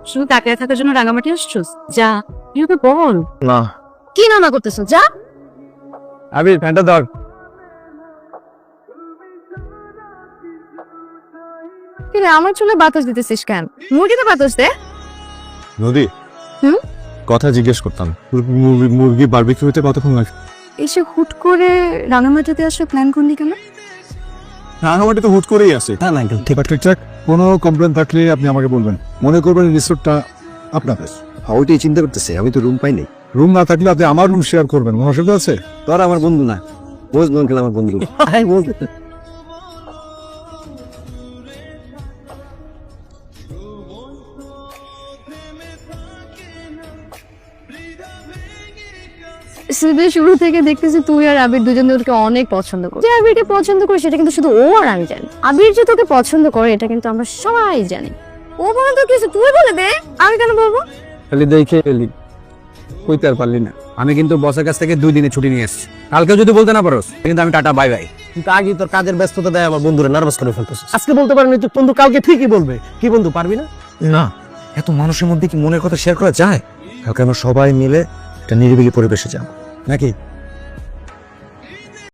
শুধু তাকিয়ে থাকার জন্য রাঙামাটি আসছস? যা এভাবে বল। না কি না করতেছ? যা। আবির ফ্যানটা ধর। কি রে, আমার চুলে বাতাস দিতেছিস কেন? মুরগিতে বাতাস দে। নদী হুম? কথা জিজ্ঞেস করতাম, মুরগি বারবিকিউ হতে কতক্ষণ লাগে? এসে হুট করে রাঙামাটিতে আসা প্ল্যান করলি কেন? রাঙামাটি তো হুট করেই আসে। না না ঠিক ঠিকঠাক কোনো কমপ্লেন থাকলে আপনি আমাকে বলবেন। মনে করবেন রিসোর্টটা আপনাদের। ওইটাই চিন্তা করতেছে, আমি তো রুম পাই নাই। রুম না থাকলে আপনি আমার রুম শেয়ার করবেন, কোনো অসুবিধা আছে? তোর আমার বন্ধু না, বোঝ নঙ্কেল আমার বন্ধু। সিরিজের শুরু থেকে দেখতেছি তুই আর আবির দুজন তোকে অনেক পছন্দ কর। যে আবিরকে পছন্দ করে সেটা কিন্তু শুধু ও আর আমি জানি। আবির যে তোকে পছন্দ করে এটা কিন্তু আমরা সবাই জানি। ও বলে তো কিছু তুই বলে দে, আমি কেন বলবো? খালি দেখে এলি, কইতে আর পারলি না। আমি কিন্তু বসের কাছ থেকে 2 দিনে ছুটি নিয়ে এসেছি। কালকে যদি বলতে না পারোস কিন্তু আমি টাটা বাই বাই। কিন্তু আগে তোর কাজের ব্যস্ততা দেয় আমার বন্ধুরা নার্ভাস করে ফেলতেছিস। আজকে বলতে পারবি না, তুই বন্ধু কালকে ঠিকই বলবে। কি বন্ধু পারবি না? না, এত মানুষের মধ্যে কি মনের কথা শেয়ার করা যায়? কালকে আমরা সবাই মিলে একটা নিরিবিলি পরিবেশে যাব, নাকি?